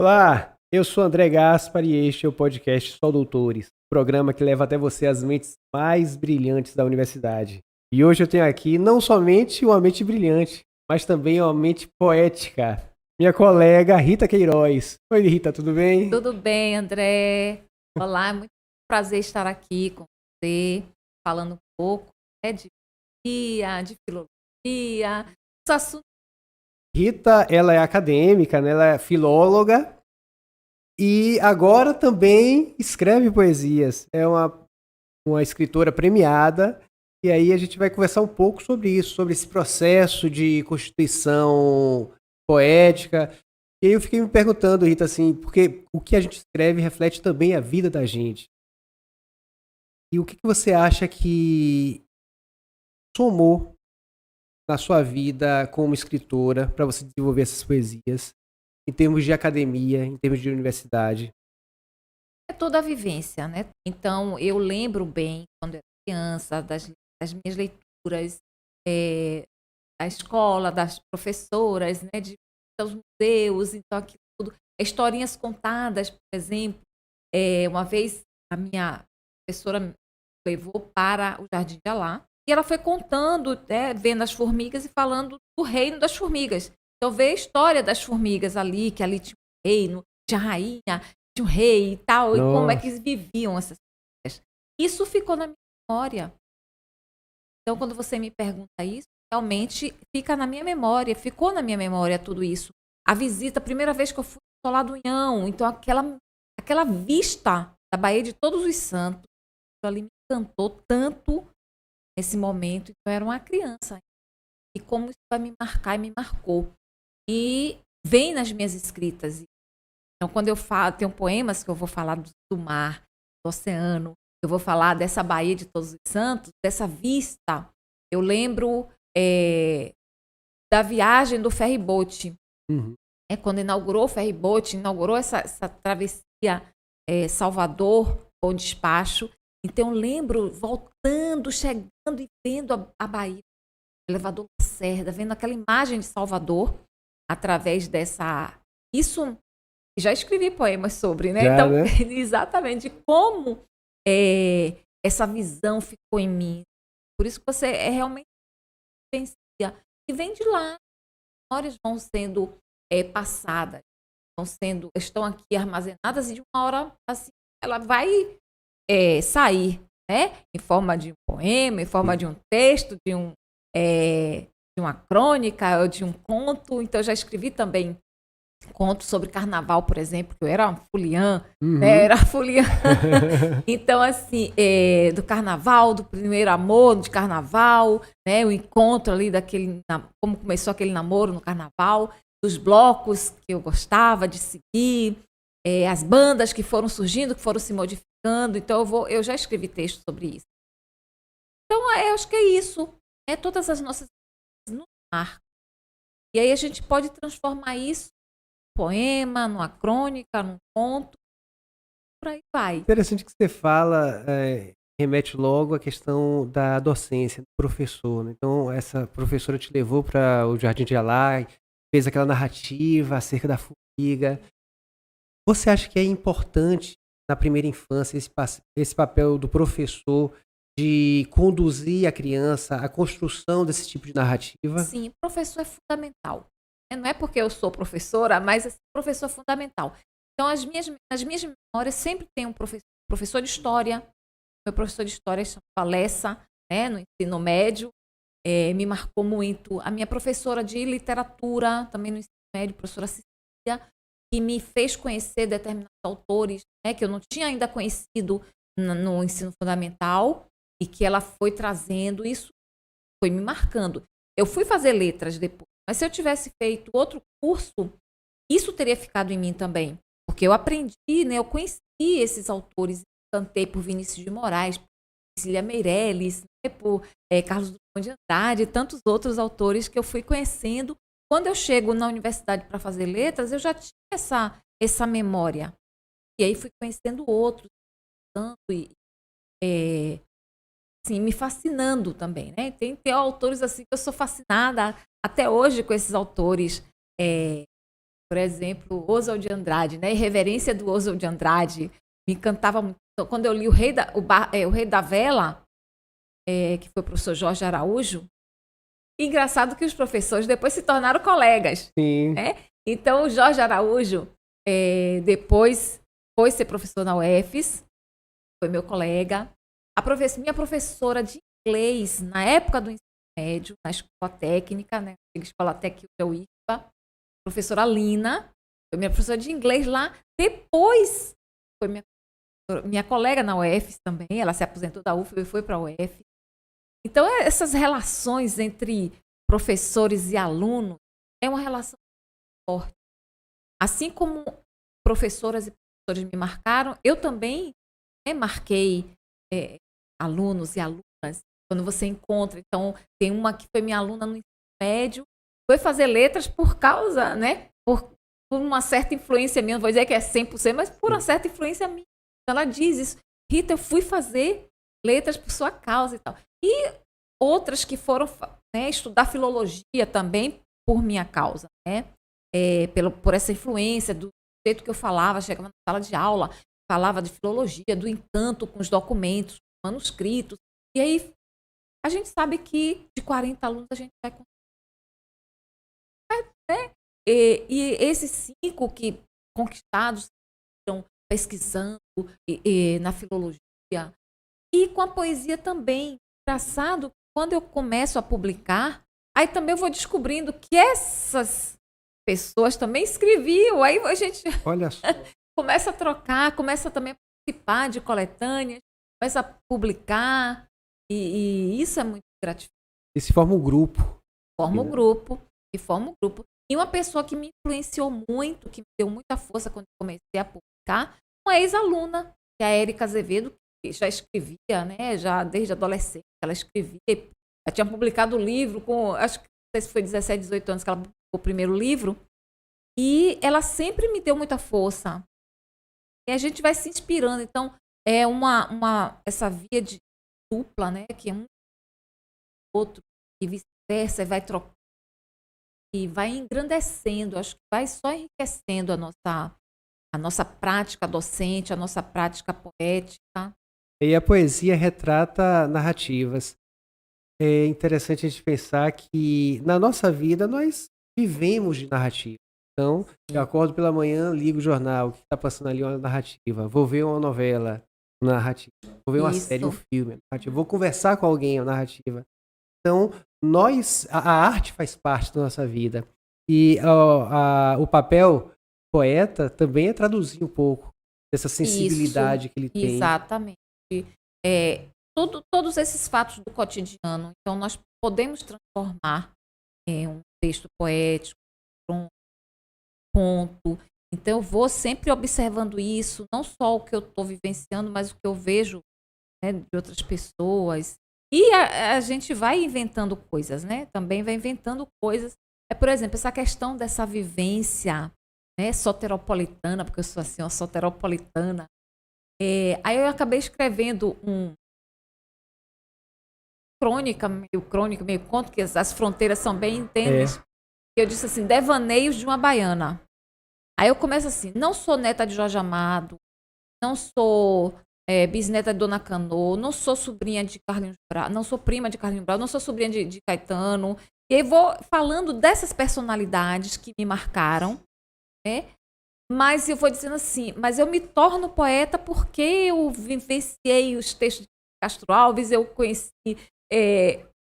Olá, eu sou André Gaspar e este é o podcast Só Doutores, programa que leva até você as mentes mais brilhantes da universidade. E hoje eu tenho aqui não somente uma mente brilhante, mas também uma mente poética. Minha colega Rita Queiroz. Oi, Rita, tudo bem? Tudo bem, André? Olá, é muito prazer estar aqui com você, falando um pouco, né, de biologia, de filosofia, os assuntos. Rita, ela é acadêmica, né? Ela é filóloga e agora também escreve poesias. É uma escritora premiada. E aí a gente vai conversar um pouco sobre isso, sobre esse processo de constituição poética. E aí eu fiquei me perguntando, Rita, assim, porque o que a gente escreve reflete também a vida da gente. E o que você acha que somou na sua vida como escritora para você desenvolver essas poesias, em termos de academia, em termos de universidade? É toda a vivência, né? Então, eu lembro bem, quando eu era criança, das minhas leituras, eh, da escola, das professoras, né, dos museus, então aquilo tudo. Historinhas contadas, por exemplo. Uma vez a minha professora me levou para o Jardim de Alá e ela foi contando, né, vendo as formigas e falando do reino das formigas. Então, ver a história das formigas ali, que ali tinha um reino, tinha rainha, tinha um rei e tal, e como é que Nossa, eles viviam essas formigas. Isso ficou na minha memória. Então, quando você me pergunta isso, realmente fica na minha memória, ficou na minha memória tudo isso. A visita, a primeira vez que eu fui ao Solar do Unhão, então aquela vista da Baía de Todos os Santos, aquilo ali me encantou tanto nesse momento. Então, eu era uma criança. E como isso vai me marcar e me marcou. E vem nas minhas escritas. Então, quando eu falo, tem poemas que eu vou falar do mar, do oceano, eu vou falar dessa Baía de Todos os Santos, dessa vista. Eu lembro da viagem do ferryboat. uhum. Quando inaugurou o ferryboat, inaugurou essa travessia Salvador, Bom Despacho. Então, eu lembro voltando, chegando e vendo a Bahia, o elevador Lacerda, vendo aquela imagem de Salvador através dessa. Isso, já escrevi poemas sobre, né? Já, Então, né? exatamente como essa visão ficou em mim. Por isso que você realmente pensa. E vem de lá, as memórias vão sendo passadas, estão aqui armazenadas e de uma hora assim, ela vai sair, né? Em forma de um poema, em forma de um texto, de uma crônica ou de um conto. Então, eu já escrevi também contos sobre carnaval, por exemplo, que eu era uma fuliã, né? Uhum. Era fuliã. Então, assim, do carnaval, do primeiro amor de carnaval, né? O encontro ali como começou aquele namoro no carnaval, dos blocos que eu gostava de seguir, as bandas que foram surgindo, que foram se modificando. Então, eu já escrevi texto sobre isso. Então, eu acho que é isso. Todas as nossas no mar. E aí a gente pode transformar isso num poema, numa crônica, num conto, por aí vai. Interessante que você fala, remete logo à questão da docência, do professor, né? Então, essa professora te levou para o Jardim de Alá, fez aquela narrativa acerca da formiga. Você acha que é importante, na primeira infância, esse papel do professor de conduzir a criança à construção desse tipo de narrativa? Sim, professor é fundamental. Não é porque eu sou professora, mas assim, professor é fundamental. Então, nas minhas memórias sempre tem um professor de história. Meu professor de história chamava Lessa, né, no ensino médio. Me marcou muito. A minha professora de literatura, também no ensino médio, professora Cecília, que me fez conhecer determinados autores, né, que eu não tinha ainda conhecido no ensino fundamental, e que ela foi trazendo. Isso foi me marcando. Eu fui fazer letras depois, mas se eu tivesse feito outro curso, isso teria ficado em mim também. Porque eu aprendi, né, eu conheci esses autores, cantei por Vinícius de Moraes, por Cecília Meirelles, né, por Carlos Drummond de Andrade e tantos outros autores que eu fui conhecendo. Quando eu chego na universidade para fazer letras, eu já tinha essa memória. E aí fui conhecendo outros, tanto assim, me fascinando também, né? Tem autores assim que eu sou fascinada até hoje com esses autores Por exemplo, Oswald de Andrade, né? Irreverência do Oswald de Andrade me encantava muito. Então, quando eu li o Rei da Vela, que foi o professor Jorge Araújo, engraçado que os professores depois se tornaram colegas. Sim. Né? Então, o Jorge Araújo depois foi ser professor na UFES, foi meu colega. Minha professora de inglês, na época do ensino médio, na escola técnica, né? Escola técnica do IFBA, professora Lina, foi minha professora de inglês lá. Depois, foi minha colega na UFES também, ela se aposentou da UFBA e foi para a UF. Então, essas relações entre professores e alunos é uma relação forte. Assim como professoras e professores me marcaram, eu também marquei alunos e alunas. Quando você encontra, então, tem uma que foi minha aluna no ensino médio, foi fazer letras por causa, né, por uma certa influência minha, não vou dizer que é 100%, mas por uma certa influência minha. Então, ela diz isso: Rita, eu fui fazer letras por sua causa e tal. E outras que foram estudar filologia também por minha causa, né? Por essa influência do jeito que eu falava, chegava na sala de aula, falava de filologia, do encanto com os documentos, manuscritos. E aí, a gente sabe que de 40 alunos a gente vai conseguir. Né? E esses 5 que conquistados estão pesquisando na filologia. E com a poesia também. Engraçado, quando eu começo a publicar, aí também eu vou descobrindo que essas pessoas também escreviam. Aí a gente Olha só. começa a trocar, começa também a participar de coletâneas, começa a publicar. E isso é muito gratificante. E se forma um grupo. Forma um grupo. E uma pessoa que me influenciou muito, que me deu muita força quando eu comecei a publicar, uma ex-aluna, que é a Érica Azevedo, que já escrevia, né? Já desde adolescente, ela escrevia. Ela tinha publicado o livro com, acho que não sei se foi 17, 18 anos que ela publicou o primeiro livro. E ela sempre me deu muita força. E a gente vai se inspirando. Então, é essa via de dupla, né? Que é um outro, e vice-versa, vai trocando. E vai engrandecendo, acho que vai só enriquecendo a nossa prática docente, a nossa prática poética. E a poesia retrata narrativas. É interessante a gente pensar que na nossa vida nós vivemos de narrativa. Então, eu acordo pela manhã, ligo o jornal, o que está passando ali é uma narrativa. Vou ver uma novela, uma narrativa. Vou ver uma série, um filme, narrativa. Vou conversar com alguém, uma narrativa. Então, a arte faz parte da nossa vida. E o papel poeta também é traduzir um pouco dessa sensibilidade que ele tem. Exatamente. Todos esses fatos do cotidiano. Então, nós podemos transformar um texto poético, um conto. Então, eu vou sempre observando isso, não só o que eu estou vivenciando, mas o que eu vejo, né, de outras pessoas. E a gente vai inventando coisas, né? Também vai inventando coisas. Por exemplo, essa questão dessa vivência, né, soteropolitana, porque eu sou assim, uma soteropolitana. Aí eu acabei escrevendo crônica, meio conto, que as fronteiras são bem tênues. Eu disse assim, devaneios de uma baiana. Aí eu começo assim, não sou neta de Jorge Amado, não sou bisneta de Dona Canô, não sou sobrinha de Carlinhos Brau, não sou prima de Carlinhos Brau, não sou sobrinha de Caetano. E aí vou falando dessas personalidades que me marcaram, né? Mas eu vou dizendo assim, mas eu me torno poeta porque eu vivenciei os textos de Castro Alves, eu conheci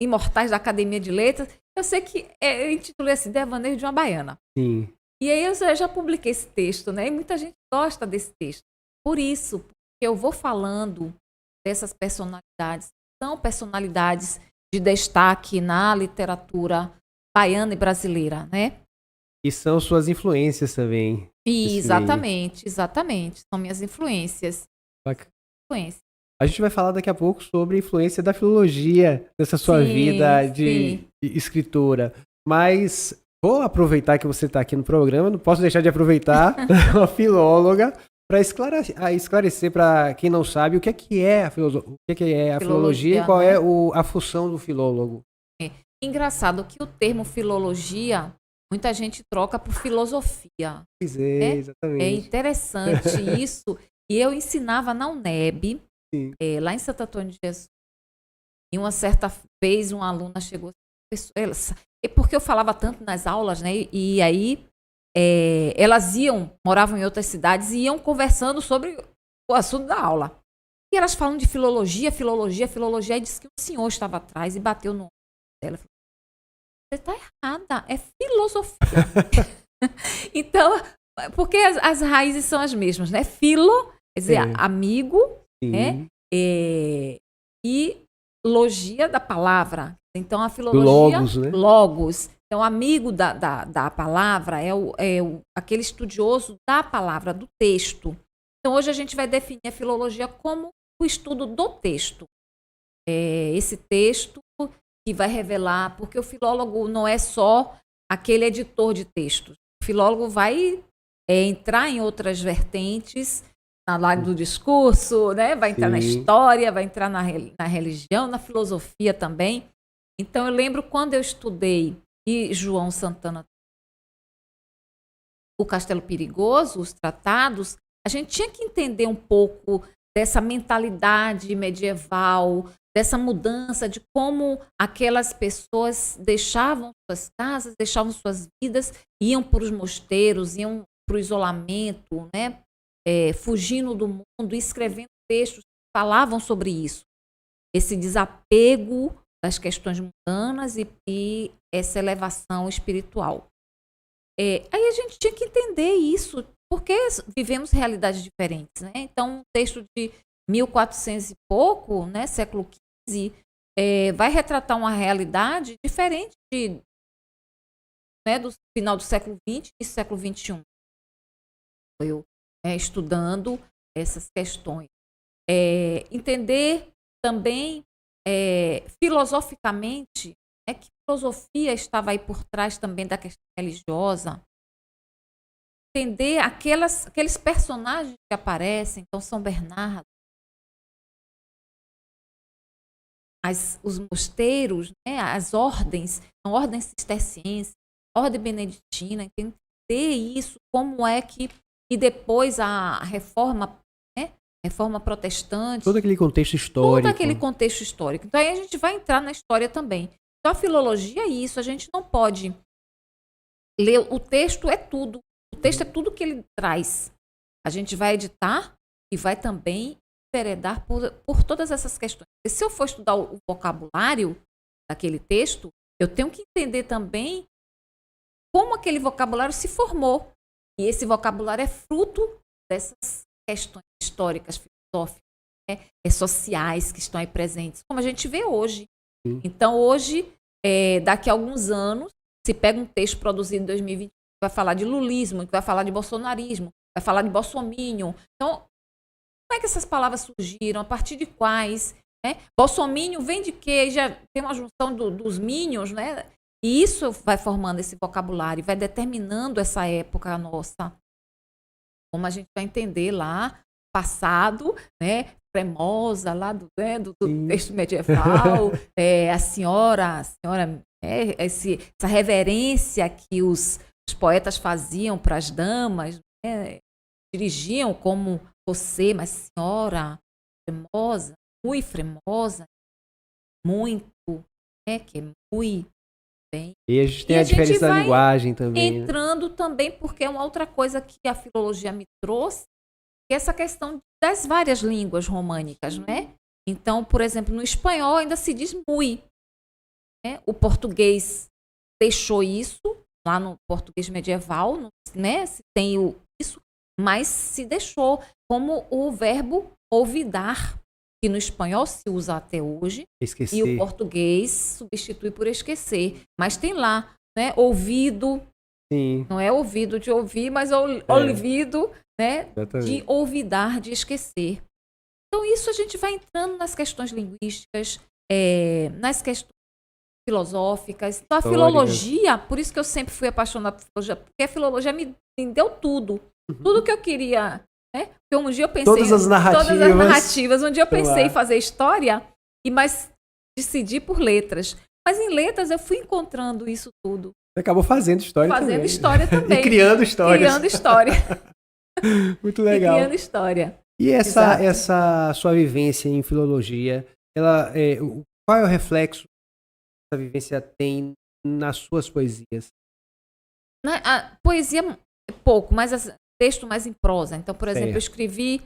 imortais da Academia de Letras. Eu sei que eu intitulei assim, Devaneio de uma Baiana. Sim. E aí eu já publiquei esse texto, né? E muita gente gosta desse texto. Por isso, porque eu vou falando dessas personalidades, são personalidades de destaque na literatura baiana e brasileira, né? E são suas influências também. Exatamente. São minhas influências. Bacana. A gente vai falar daqui a pouco sobre a influência da filologia nessa sua vida de escritora. Mas vou aproveitar que você está aqui no programa, não posso deixar de aproveitar uma filóloga para esclarecer para quem não sabe o que é a filologia e qual é a função do filólogo. Engraçado que o termo filologia muita gente troca por filosofia. Pois né? exatamente. É interessante isso. E eu ensinava na UNEB, lá em Santo Antônio de Jesus. E uma certa vez uma aluna chegou, porque eu falava tanto nas aulas, né? E aí elas moravam em outras cidades e iam conversando sobre o assunto da aula. E elas falam de filologia, e disse que o senhor estava atrás e bateu no ombro dela. Você está errada, é filosofia. Então, porque as raízes são as mesmas, né? Filo, quer dizer, amigo, né? E logia da palavra. Então, a filologia... Logos, né? Logos. Então, amigo da palavra é aquele estudioso da palavra, do texto. Então, hoje a gente vai definir a filologia como o estudo do texto. Esse texto que vai revelar, porque o filólogo não é só aquele editor de textos. O filólogo vai entrar em outras vertentes, na área do discurso, né? Vai entrar na história, vai entrar na religião, na filosofia também. Então, eu lembro quando eu estudei e João Santana, o Castelo Perigoso, os tratados, a gente tinha que entender um pouco dessa mentalidade medieval, dessa mudança de como aquelas pessoas deixavam suas casas, deixavam suas vidas, iam para os mosteiros, iam para o isolamento, né? Fugindo do mundo, escrevendo textos que falavam sobre isso. Esse desapego das questões mundanas e essa elevação espiritual. Aí a gente tinha que entender isso, porque vivemos realidades diferentes, né? Então, um texto de 1400 e pouco, né, século XV, vai retratar uma realidade diferente do final do século XX e século XXI. Eu estudando essas questões. Entender também filosoficamente que filosofia estava aí por trás também da questão religiosa. Entender aqueles personagens que aparecem, então São Bernardo, os mosteiros, né, as ordens, a ordem cisterciense, a ordem beneditina, entender isso, como é que... E depois a reforma, né, reforma protestante. Todo aquele contexto histórico. Todo aquele contexto histórico. Então, aí a gente vai entrar na história também. Então, a filologia é isso. A gente não pode ler... O texto é tudo. O texto é tudo que ele traz. A gente vai editar e vai também enveredar por todas essas questões. E se eu for estudar o vocabulário daquele texto, eu tenho que entender também como aquele vocabulário se formou. E esse vocabulário é fruto dessas questões históricas, filosóficas, sociais que estão aí presentes, como a gente vê hoje. Então, hoje, daqui a alguns anos, se pega um texto produzido em 2020, que vai falar de lulismo, que vai falar de bolsonarismo, vai falar de bolsominion. Então, como é que essas palavras surgiram? A partir de quais? Bolsominion vem de quê? Já tem uma junção dos minions, né? E isso vai formando esse vocabulário, vai determinando essa época nossa. Como a gente vai entender lá, passado, né? Cremosa, lá do texto medieval, a senhora essa reverência que os poetas faziam para as damas, né? Dirigiam como você, mas senhora, cremosa, muito cremosa, muito, que é muito bem. E a gente tem a diferença da linguagem também. Entrando também, porque é uma outra coisa que a filologia me trouxe, que é essa questão das várias línguas românicas, né? Então, por exemplo, no espanhol ainda se diz muy. Né? O português deixou isso, lá no português medieval, né? Se tem isso, mas se deixou como o verbo olvidar, que no espanhol se usa até hoje, esquecer. E o português substitui por esquecer. Mas tem lá, né? Ouvido, sim. Não é ouvido de ouvir, mas ouvido, né? De olvidar, de esquecer. Então, isso a gente vai entrando nas questões linguísticas, nas questões filosóficas. Então, a filologia, por isso que eu sempre fui apaixonada por filologia, porque a filologia me deu tudo. Tudo que eu queria... Porque um dia eu pensei... Todas as narrativas. Um dia eu pensei em fazer história, mas decidi por letras. Mas em letras eu fui encontrando isso tudo. Você acabou fazendo história também. Fazendo história também. E criando histórias. Criando história. Muito legal. E criando história. E essa sua vivência em filologia, qual é o reflexo que essa vivência tem nas suas poesias? A poesia é pouco, mas texto mais em prosa. Então, por exemplo, eu escrevi...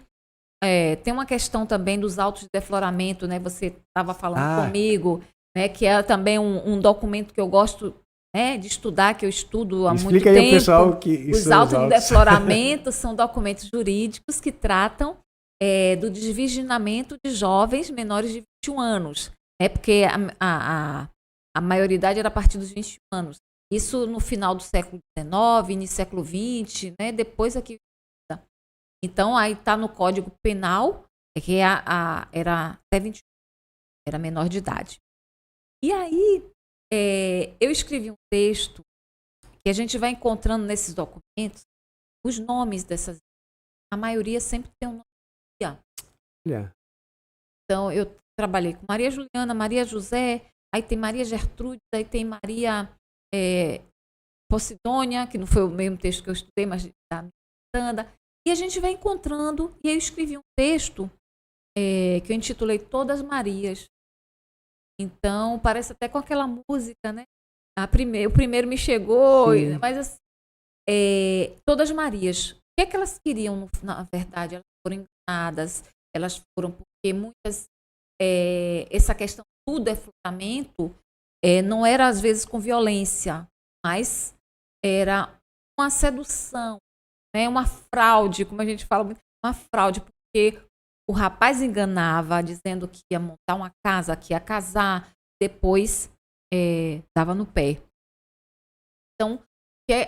tem uma questão também dos autos de defloramento, né? Você estava falando comigo, né? Que é também um documento que eu gosto, né, de estudar, que eu estudo há muito tempo. Explica aí ao pessoal que os autos de defloramento são documentos jurídicos que tratam do desvirginamento de jovens menores de 21 anos. Porque a maioridade era a partir dos 21 anos. Isso no final do século XIX, início do século XX, né? Depois aqui. Então, aí está no Código Penal, que era até 21, era menor de idade. E aí, eu escrevi um texto que a gente vai encontrando nesses documentos os nomes dessas. A maioria sempre tem um nome. Então, eu trabalhei com Maria Juliana, Maria José, aí tem Maria Gertrude, aí tem Maria Posidônia, que não foi o mesmo texto que eu estudei, mas da Miranda. E a gente vai encontrando, e aí eu escrevi um texto que eu intitulei Todas Marias. Então, parece até com aquela música, né? O primeiro me chegou, mas assim, Todas Marias. O que é que elas queriam, na verdade? Elas foram enganadas, elas foram porque muitas... essa questão do defloramento não era, às vezes, com violência, mas era uma sedução, né? Uma fraude, como a gente fala muito, uma fraude, porque o rapaz enganava, dizendo que ia montar uma casa, que ia casar, depois dava no pé. Então,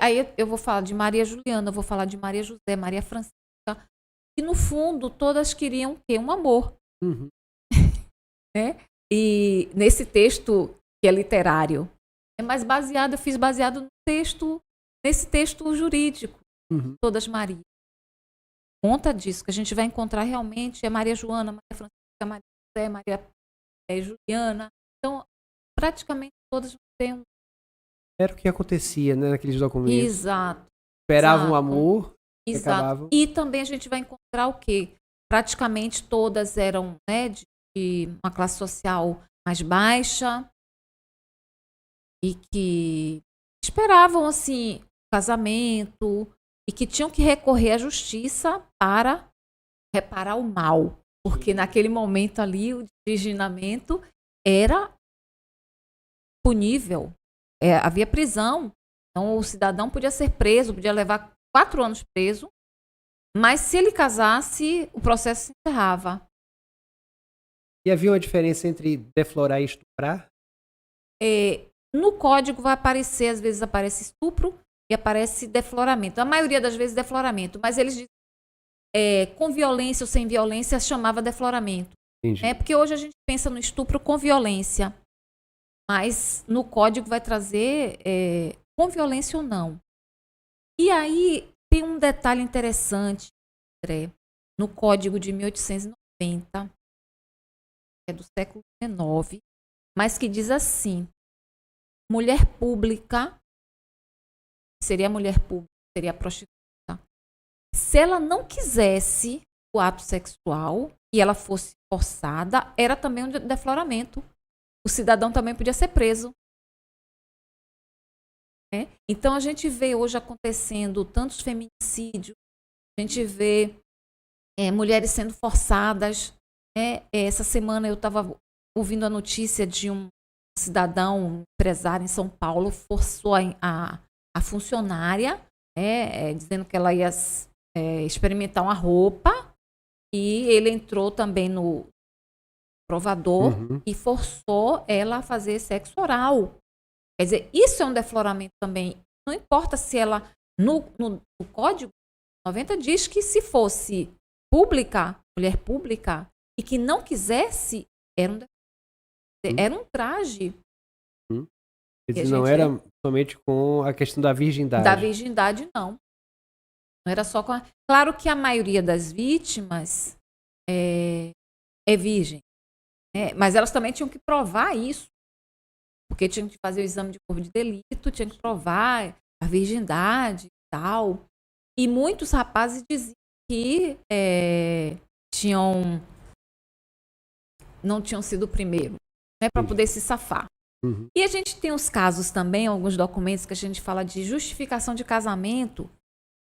aí eu vou falar de Maria Juliana, eu vou falar de Maria José, Maria Francisca, que no fundo todas queriam o quê? Um amor. Uhum. Né? E nesse texto que é literário, mas eu fiz baseado no texto, nesse texto jurídico, Todas Marias. Conta disso, que a gente vai encontrar realmente Maria Joana, Maria Francisca, Maria José, Maria Juliana. Então, praticamente todas têm Era o que acontecia, né, naqueles documentos. Exato. Esperavam um amor. Exato. E também a gente vai encontrar o quê? Praticamente todas eram, né, de uma classe social mais baixa e que esperavam, assim, casamento e que tinham que recorrer à justiça para reparar o mal. Porque naquele momento ali o desvirginamento era punível. Havia prisão. Então o cidadão podia ser preso, podia levar 4 anos preso, mas se ele casasse, o processo se encerrava. E havia uma diferença entre deflorar e estuprar? No código vai aparecer, às vezes aparece estupro e aparece defloramento. A maioria das vezes defloramento, mas eles dizem com violência ou sem violência chamava defloramento. Porque hoje a gente pensa no estupro com violência, mas no código vai trazer com violência ou não. E aí tem um detalhe interessante, André, no código de 1890, que é do século XIX, mas que diz assim: mulher pública, seria a prostituta, se ela não quisesse o ato sexual e ela fosse forçada, era também um defloramento. O cidadão também podia ser preso. Então a gente vê hoje acontecendo tantos feminicídios, a gente vê mulheres sendo forçadas. Essa semana eu estava ouvindo a notícia de um cidadão, um empresário em São Paulo, forçou a funcionária, dizendo que ela ia experimentar uma roupa, e ele entrou também no provador e forçou ela a fazer sexo oral. Quer dizer, isso é um defloramento também. Não importa se ela, no Código 90 diz que se fosse pública, mulher pública, e que não quisesse, era um traje. Não era somente com a questão da virgindade. Da virgindade, não. Não era só com a... Claro que a maioria das vítimas é virgem. Mas elas também tinham que provar isso. porque tinha que fazer o exame de corpo de delito, tinha que provar a virgindade e tal. E muitos rapazes diziam que não tinham sido o primeiro, né, para poder se safar. Uhum. E a gente tem os casos também, alguns documentos que a gente fala de justificação de casamento,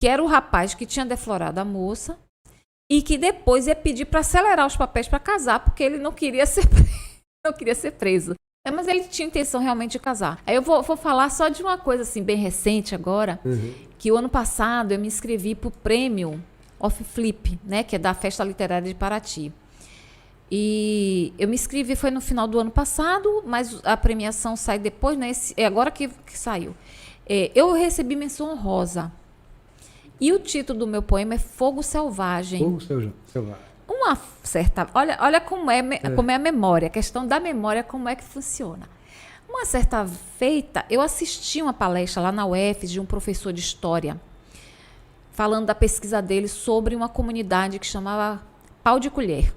que era o rapaz que tinha deflorado a moça e que depois ia pedir para acelerar os papéis para casar, porque ele não queria ser preso. Mas ele tinha intenção realmente de casar. Aí eu vou falar só de uma coisa assim bem recente agora, que o ano passado eu me inscrevi para o prêmio Off Flip, né, que é da Festa Literária de Paraty. E eu me inscrevi, foi no final do ano passado, mas a premiação sai depois, né? É agora que saiu. Eu recebi menção honrosa. E o título do meu poema é Fogo Selvagem. Fogo Selvagem. Uma certa... Olha como é a memória, a questão da memória, como é que funciona. Uma certa feita, eu assisti uma palestra lá na UFES de um professor de história, falando da pesquisa dele sobre uma comunidade que chamava Pau de Colher.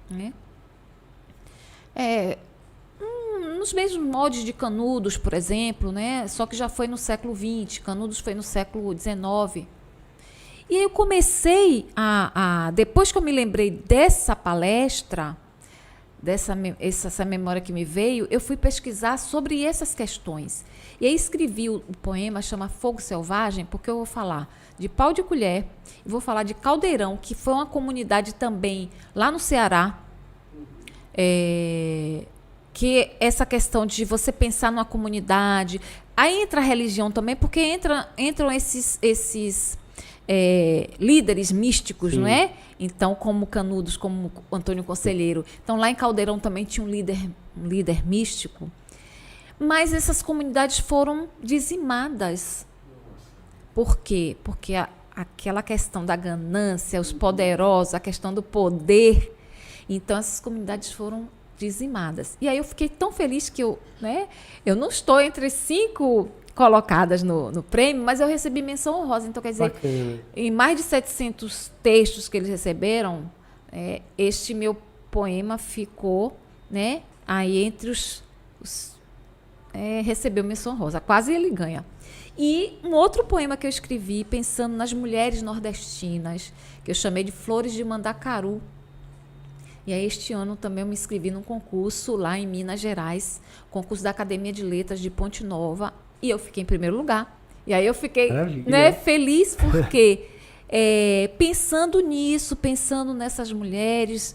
Né? Nos mesmos moldes de Canudos, por exemplo, né? Só que já foi no século XX, Canudos foi no século XIX. E aí eu comecei depois que eu me lembrei dessa palestra, essa memória que me veio, eu fui pesquisar sobre essas questões. E aí escrevi o poema, chama Fogo Selvagem, porque eu vou falar de Pau de Colher, e vou falar de Caldeirão, que foi uma comunidade também lá no Ceará, que essa questão de você pensar numa comunidade, aí entra a religião também, porque entram esses líderes místicos, sim, não é? Então, como Canudos, como Antônio Conselheiro. Então, lá em Caldeirão também tinha um líder místico. Mas essas comunidades foram dizimadas. Por quê? Porque aquela questão da ganância, os poderosos, a questão do poder. Então, essas comunidades foram dizimadas. E aí eu fiquei tão feliz que eu não estou entre 5 colocadas no prêmio, mas eu recebi menção honrosa. Então, quer dizer, bacana, em mais de 700 textos que eles receberam, este meu poema ficou, né, aí entre recebeu menção honrosa. Quase ele ganha. E um outro poema que eu escrevi, pensando nas mulheres nordestinas, que eu chamei de Flores de Mandacaru. E aí, este ano também eu me inscrevi num concurso lá em Minas Gerais, concurso da Academia de Letras de Ponte Nova, e eu fiquei em primeiro lugar. E aí eu fiquei feliz porque, pensando nisso, pensando nessas mulheres,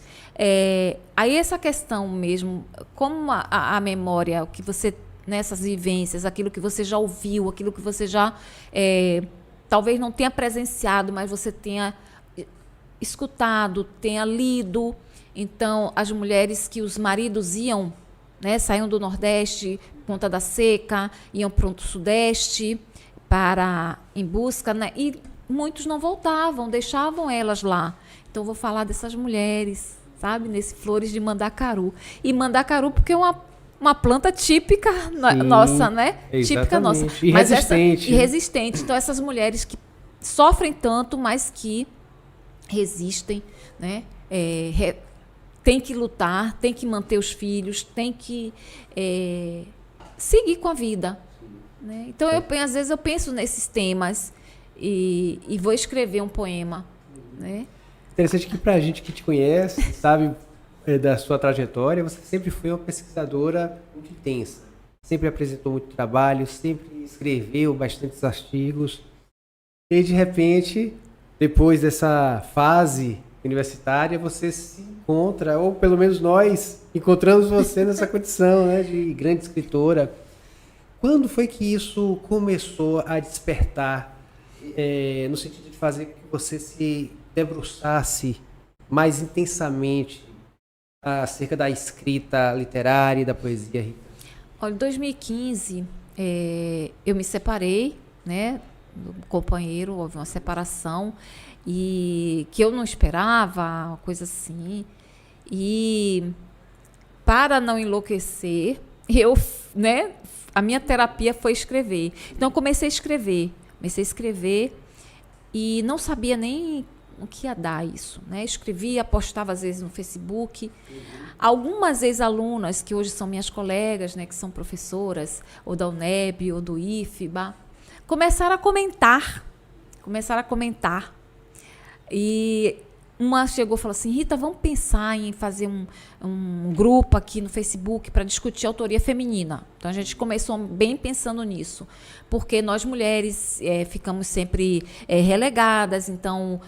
aí essa questão mesmo, como a memória, o que você, nessas vivências, aquilo que você já ouviu, aquilo que você já talvez não tenha presenciado, mas você tenha escutado, tenha lido. Então, as mulheres que os maridos iam, né, saíam do Nordeste, Ponta da Seca, iam para o Sudeste em busca, né, e muitos não voltavam, deixavam elas lá. Então, vou falar dessas mulheres, sabe, nesse Flores de Mandacaru. E Mandacaru porque é uma planta típica, sim, nossa, né? Exatamente. Típica nossa. E mas resistente. E resistente. Então, essas mulheres que sofrem tanto, mas que resistem, né? Tem que lutar, tem que manter os filhos, tem que seguir com a vida. Né? Então, às vezes eu penso nesses temas e vou escrever um poema. Né? Interessante que para a gente que te conhece, sabe da sua trajetória, você sempre foi uma pesquisadora muito intensa. Sempre apresentou muito trabalho, sempre escreveu bastantes artigos. E, de repente, depois dessa fase universitária, você se encontra, ou pelo menos nós encontramos você nessa condição, né, de grande escritora. Quando foi que isso começou a despertar, no sentido de fazer com que você se debruçasse mais intensamente acerca da escrita literária e da poesia, Rita? Olha, em 2015, eu me separei, né, do companheiro, houve uma separação, e que eu não esperava, uma coisa assim. E para não enlouquecer, a minha terapia foi escrever. Então, eu comecei a escrever e não sabia nem no que ia dar isso, né? Escrevia, postava às vezes no Facebook. Algumas ex-alunas, que hoje são minhas colegas, né, que são professoras, ou da UNEB, ou do IFBA, começaram a comentar. E uma chegou e falou assim: Rita, vamos pensar em fazer um grupo aqui no Facebook para discutir autoria feminina. Então, a gente começou bem pensando nisso, porque nós mulheres ficamos sempre relegadas, então,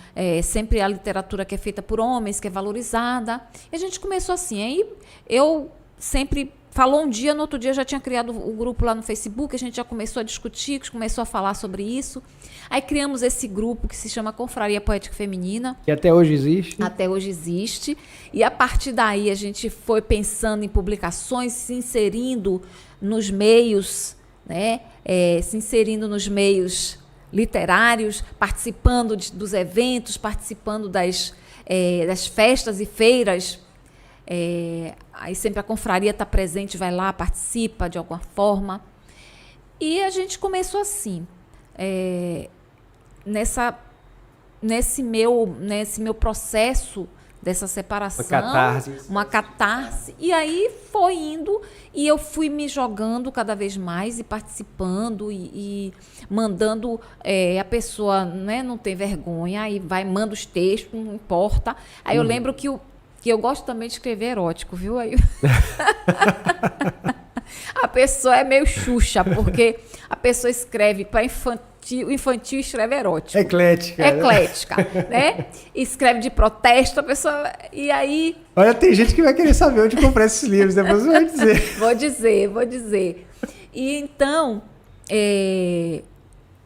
sempre a literatura que é feita por homens, que é valorizada. E a gente começou assim. Aí eu sempre... Falou um dia, no outro dia já tinha criado o grupo lá no Facebook, a gente já começou a discutir, começou a falar sobre isso. Aí criamos esse grupo que se chama Confraria Poética Feminina. Que até hoje existe. Até hoje existe. E a partir daí a gente foi pensando em publicações, se inserindo nos meios, né? Se inserindo nos meios literários, participando dos eventos, participando das festas e feiras. Aí sempre a confraria está presente, vai lá, participa de alguma forma. E a gente começou assim, nesse meu processo dessa separação, uma catarse. E aí foi indo, e eu fui me jogando cada vez mais e participando e mandando. A pessoa, né, não tem vergonha, aí manda os textos, não importa. Aí eu lembro que eu gosto também de escrever erótico, viu? Aí... A pessoa é meio Xuxa, porque a pessoa escreve para infantil, o infantil escreve erótico. Eclética, né? Escreve de protesto, a pessoa... E aí... Olha, tem gente que vai querer saber onde comprar esses livros, depois você vai dizer. Vou dizer. E então,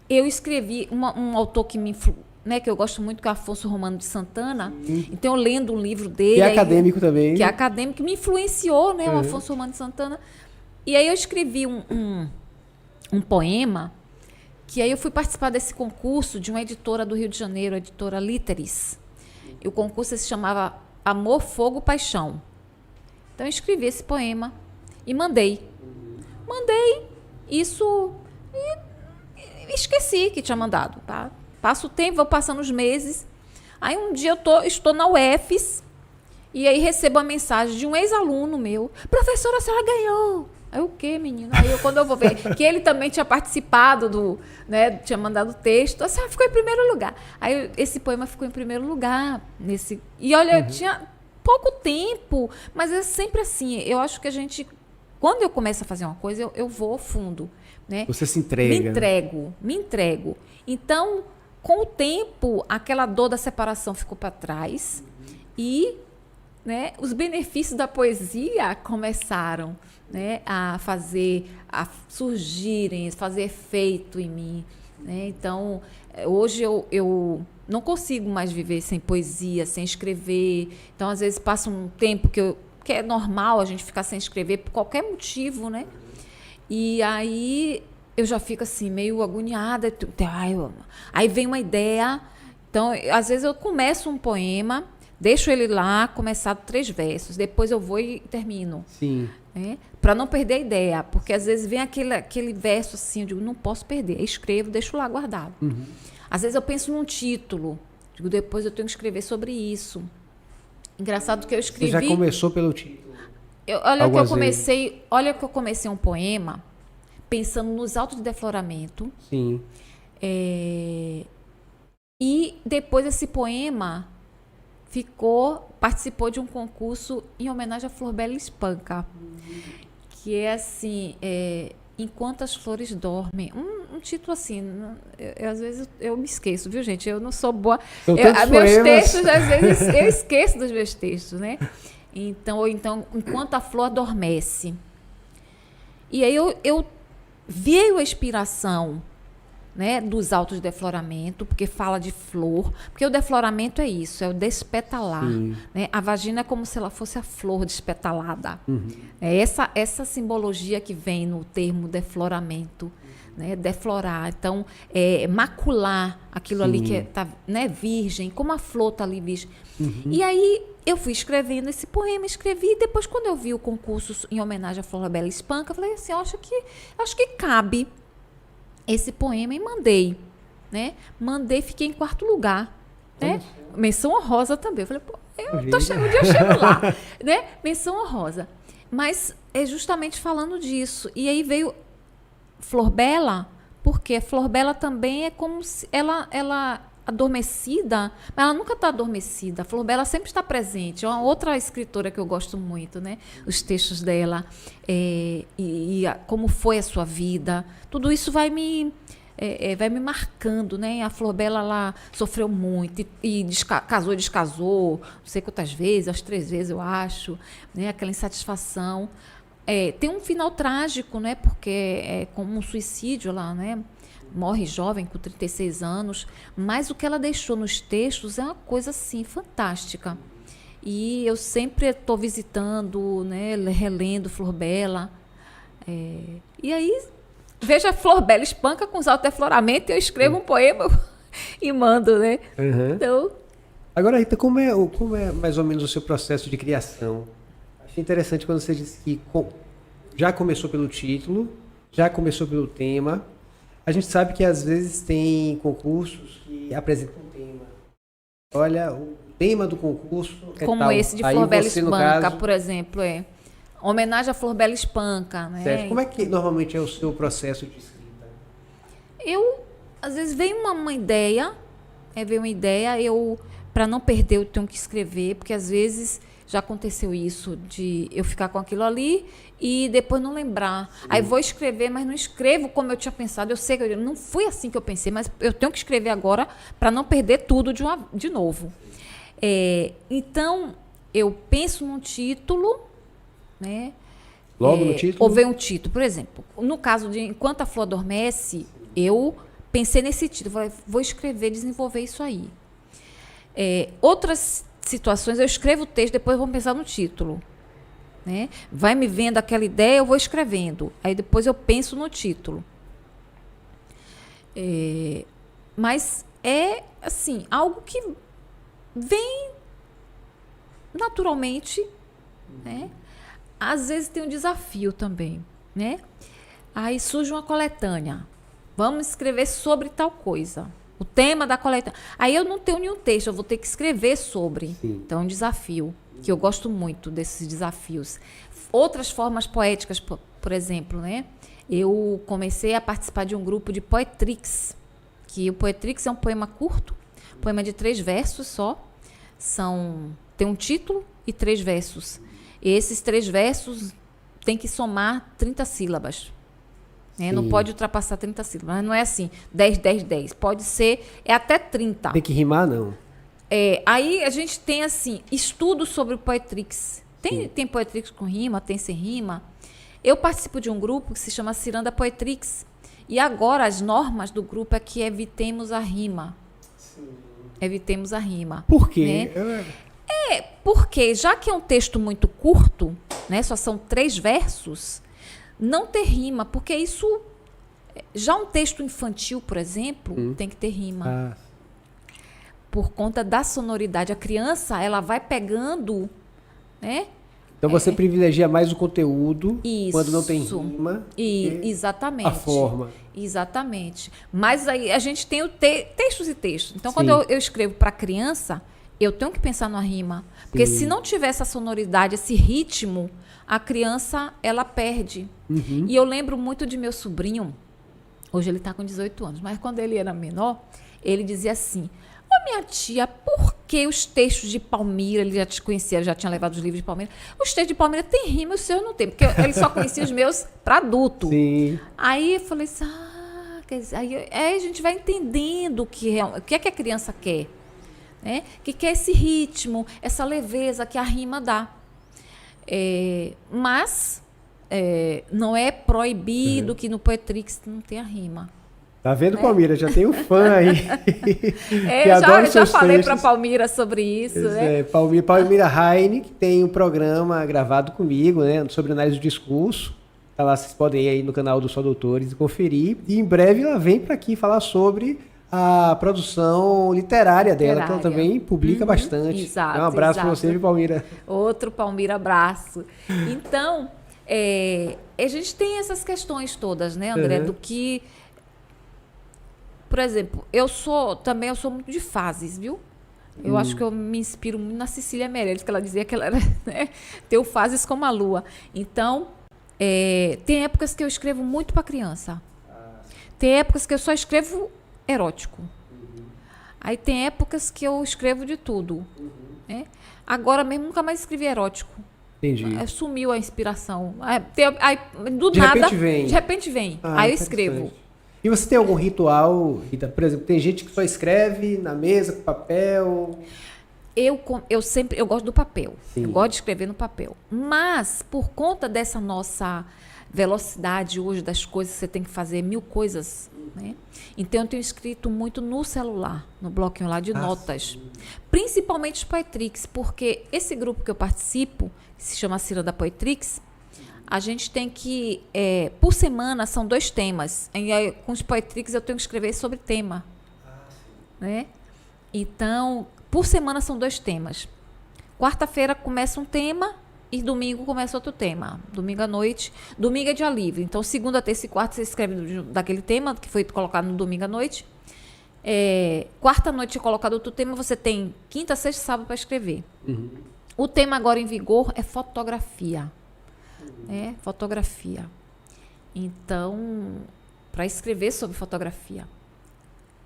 eu escrevi um autor que me influenciou, né, que eu gosto muito, que é Afonso Romano de Santana. Então, eu lendo um livro dele... Que é acadêmico também. Que é acadêmico, que me influenciou, né, o Afonso Romano de Santana. E aí eu escrevi um poema, que aí eu fui participar desse concurso de uma editora do Rio de Janeiro, a editora Literis. E o concurso se chamava Amor, Fogo, Paixão. Então, eu escrevi esse poema e mandei. Isso e esqueci que tinha mandado, tá? Passa o tempo, vou passando os meses. Aí um dia estou na UFES e aí recebo a mensagem de um ex-aluno meu: professora, a senhora ganhou. Aí o quê, menina? Aí quando eu vou ver que ele também tinha participado tinha mandado o texto, a senhora ficou em primeiro lugar. Aí esse poema ficou em primeiro lugar. E olha, tinha pouco tempo, mas é sempre assim. Eu acho que quando eu começo a fazer uma coisa, eu vou ao fundo. Né? Você se entrega. Me entrego. Então, com o tempo, aquela dor da separação ficou para trás e, né, os benefícios da poesia começaram, né, a surgirem, fazer efeito em mim. Né? Então, hoje eu não consigo mais viver sem poesia, sem escrever. Então, às vezes, passa um tempo que é normal a gente ficar sem escrever por qualquer motivo, né? E aí... eu já fico assim, meio agoniada. Aí vem uma ideia. Então, às vezes eu começo um poema, deixo ele lá, começado 3 versos. Depois eu vou e termino. Sim. Né? Para não perder a ideia. Porque às vezes vem aquele verso assim, eu digo, não posso perder. Escrevo, deixo lá guardado. Às vezes eu penso num título. Digo, depois eu tenho que escrever sobre isso. Engraçado que eu escrevi... Você já começou pelo título. Olha que eu comecei um poema... pensando nos autos de defloramento. Sim. E depois esse poema participou de um concurso em homenagem a Flor Bela Espanca. Que é assim, Enquanto as Flores Dormem. Um título assim, às vezes eu me esqueço, viu, gente? Eu não sou boa. Meus textos, às vezes, eu esqueço dos meus textos, né? Então, Enquanto a Flor Adormece. E aí eu veio a inspiração, né, dos autos de defloramento, porque fala de flor, porque o defloramento é isso, é o despetalar. Né? A vagina é como se ela fosse a flor despetalada. É essa simbologia que vem no termo defloramento, né? Deflorar. Então, macular aquilo ali que está, né, virgem, como a flor está ali virgem. E aí eu fui escrevendo esse poema, escrevi, e depois, quando eu vi o concurso em homenagem a Flor Bela Espanca, eu falei assim, acho que cabe esse poema, e mandei, né? Fiquei em 4º lugar. né? Menção honrosa também. Eu falei, pô, um dia eu chego lá, né? Menção honrosa. Mas é justamente falando disso. E aí veio Flor Bela, porque Flor Bela também é como se ela adormecida, mas ela nunca está adormecida. A Flor Bela sempre está presente. É uma outra escritora que eu gosto muito, né? Os textos dela, como foi a sua vida. Tudo isso vai me marcando, né? A Flor Bela, ela sofreu muito e casou e descasou, não sei quantas vezes, as 3 vezes, eu acho, né? Aquela insatisfação. Tem um final trágico, né? Porque é como um suicídio lá, né? Morre jovem, com 36 anos, mas o que ela deixou nos textos é uma coisa, assim, fantástica. E eu sempre estou visitando, né? Relendo Flor Bela. E aí, veja, Flor Bela espanca com os autodefloramento e eu escrevo um poema e mando, né? Uhum. Então... Agora, Rita, como é mais ou menos o seu processo de criação? Achei interessante quando você disse que já começou pelo título, já começou pelo tema. A gente sabe que às vezes tem concursos que apresentam um tema. Olha, o tema do concurso é como tal. Esse de Aí Flor Bela você, no Espanca, caso, por exemplo, homenagem a Flor Bela Espanca, né? certo. Como é que normalmente é o seu processo de escrita? Às vezes vem uma ideia, para não perder, eu tenho que escrever, porque às vezes já aconteceu isso, de eu ficar com aquilo ali e depois não lembrar. Sim. Aí vou escrever, mas não escrevo como eu tinha pensado. Eu sei que não foi assim que eu pensei, mas eu tenho que escrever agora para não perder tudo de novo. Então, eu penso num título, né? Logo no título? Ou vem um título. Por exemplo, no caso de Enquanto a Flor Adormece, eu pensei nesse título. Vou escrever, desenvolver isso aí. Outras situações, eu escrevo o texto, depois vou pensar no título. Né? Vai me vendo aquela ideia, eu vou escrevendo. Aí depois eu penso no título. Mas é, assim, algo que vem naturalmente, né? Às vezes tem um desafio também, né? Aí surge uma coletânea. Vamos escrever sobre tal coisa. O tema da coletânea. Aí eu não tenho nenhum texto, eu vou ter que escrever sobre. Sim. Então é um desafio, que eu gosto muito desses desafios. Outras formas poéticas, por exemplo, né? Eu comecei a participar de um grupo de Poetrix, que o Poetrix é um poema curto, poema de 3 versos só. Tem um título e 3 versos. E esses 3 versos tem que somar 30 sílabas. Não pode ultrapassar 30 sílabas. Mas não é assim, 10, 10, 10. Pode ser, até 30. Tem que rimar, não? Aí a gente tem, assim, estudos sobre o Poetrix. Tem Poetrix com rima, tem sem rima. Eu participo de um grupo que se chama Ciranda Poetrix. E agora as normas do grupo é que evitemos a rima. Sim. Evitemos a rima. Por quê? Né? Porque já que é um texto muito curto, né, só são 3 versos, não ter rima, porque isso... Já um texto infantil, por exemplo, tem que ter rima. Por conta da sonoridade. A criança, ela vai pegando, né? Então você privilegia mais o conteúdo quando não tem rima. Exatamente. A forma. Exatamente. Mas aí a gente tem textos e textos. Então, quando eu escrevo para criança, eu tenho que pensar na rima. Porque se não tiver essa sonoridade, esse ritmo, a criança, ela perde. E eu lembro muito de meu sobrinho, hoje ele está com 18 anos, mas quando ele era menor, ele dizia assim: ô minha tia, por que os textos de Palmira, ele já te conhecia, já tinha levado os livros de Palmira, os textos de Palmira tem rima, os seus não tem, porque ele só conhecia os meus para adulto. Sim. Aí eu falei assim, quer dizer, aí a gente vai entendendo o que é que a criança quer, né? Que quer esse ritmo, essa leveza que a rima dá. Mas não é proibido que no Poetrix não tenha rima. Tá vendo, Palmira? Já tem um fã aí. Que adora já falei para Palmira sobre isso, né? Palmira Heine, que tem um programa gravado comigo, né, sobre análise do discurso. Tá lá, vocês podem ir aí no canal do Só Doutores e conferir. E em breve ela vem para aqui falar sobre a produção literária dela, que ela também publica bastante. Exato, um abraço para você, Palmira. Outro Palmira abraço. Então, a gente tem essas questões todas, né, André? Do que... Por exemplo, eu sou muito de fases, viu? Eu acho que eu me inspiro muito na Cecília Meirelles, que ela dizia que ela era, né, teu fases como a lua. Então, tem épocas que eu escrevo muito para criança. Tem épocas que eu só escrevo erótico. Aí tem épocas que eu escrevo de tudo. Né? Agora mesmo nunca mais escrevi erótico. Entendi. Sumiu a inspiração. Aí, do De nada, repente vem. de repente vem. Aí eu escrevo. E você tem algum ritual, Rita? Por exemplo, tem gente que só escreve na mesa, com papel. Eu gosto do papel. Sim. Eu gosto de escrever no papel. Mas, por conta dessa nossa velocidade hoje das coisas, você tem que fazer 1000 coisas, né? Então, eu tenho escrito muito no celular, no bloquinho lá de notas. Sim. Principalmente os Poetrix, porque esse grupo que eu participo, que se chama Ciranda Poetrix, a gente tem que, por semana, são 2 temas. E aí, com os Poetrix, eu tenho que escrever sobre tema. Né? Então, por semana, são 2 temas. Quarta-feira começa um tema e domingo começa outro tema. Domingo à noite. Domingo é dia livre. Então, segunda, terça e quarta, você escreve daquele tema que foi colocado no domingo à noite. Quarta noite é colocado outro tema. Você tem quinta, sexta e sábado para escrever. Uhum. O tema agora em vigor é fotografia. Fotografia. Então, para escrever sobre fotografia.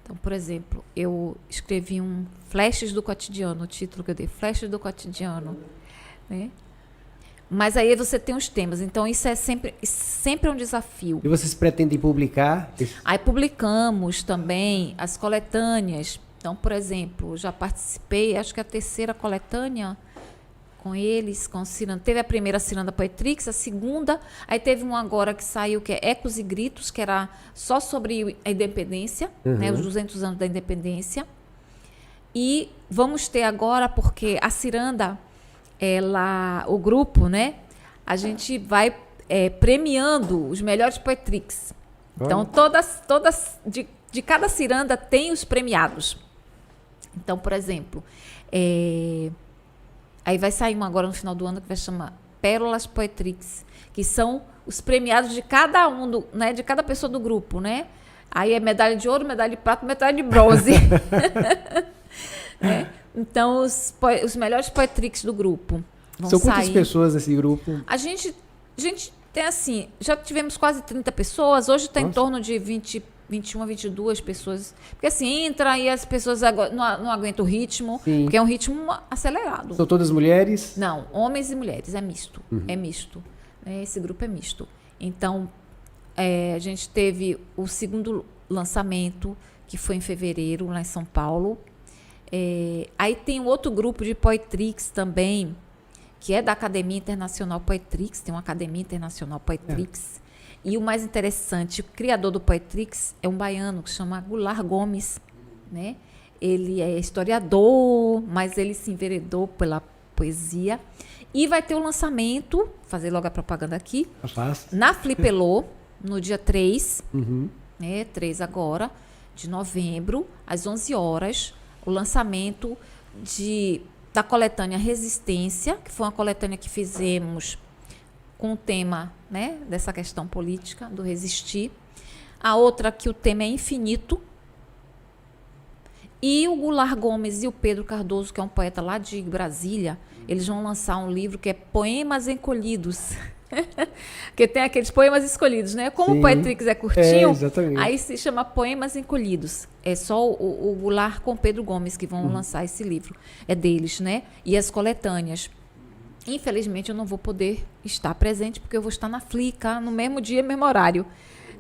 Então, por exemplo, eu escrevi um Flashes do Cotidiano, o título que eu dei, Flashes do Cotidiano. Né? Mas aí você tem os temas, então isso é sempre um desafio. E vocês pretendem publicar? Aí publicamos também as coletâneas. Então, por exemplo, já participei, acho que a 3ª coletânea com eles, com Ciranda. Teve a primeira Ciranda Poetrix, a segunda, aí teve uma agora que saiu, que é Ecos e Gritos, que era só sobre a independência, né, os 200 anos da independência. E vamos ter agora, porque a Ciranda, o grupo, né, a gente vai premiando os melhores Poetrix. Então, todas de cada Ciranda tem os premiados. Então, por exemplo, aí vai sair uma agora no final do ano que vai chamar Pérolas Poetrix, que são os premiados de cada né, de cada pessoa do grupo, né? Aí é medalha de ouro, medalha de prata, medalha de bronze. Né? Então, os melhores Poetrix do grupo vão sair. São quantas pessoas nesse grupo? A gente tem assim, já tivemos quase 30 pessoas, hoje está em torno de 21 a 22 pessoas. Porque assim, entra e as pessoas não aguentam o ritmo, Sim. porque é um ritmo acelerado. São todas mulheres? Não, homens e mulheres, é misto. É misto. Esse grupo é misto. Então, a gente teve o 2º lançamento, que foi em fevereiro, lá em São Paulo. Aí tem um outro grupo de Poetrix também, que é da Academia Internacional Poetrix, tem uma Academia Internacional Poetrix. E o mais interessante, o criador do Poetrix é um baiano que se chama Goulart Gomes, né? Ele é historiador, mas ele se enveredou pela poesia. E vai ter o lançamento, fazer logo a propaganda aqui, na Flipelô, no dia 3, né? 3 agora, de novembro, às 11 horas, o lançamento da coletânea Resistência, que foi uma coletânea que fizemos com o tema, né, dessa questão política, do resistir. A outra que o tema é infinito. E o Goulart Gomes e o Pedro Cardoso, que é um poeta lá de Brasília, eles vão lançar um livro que é Poemas Encolhidos. Porque tem aqueles poemas escolhidos, né? Como Sim. o Poetrix é curtinho, aí se chama Poemas Encolhidos. É só o Goulart com o Pedro Gomes que vão lançar esse livro. É deles, né? E as coletâneas. Infelizmente, eu não vou poder estar presente, porque eu vou estar na Flica no mesmo dia, mesmo horário.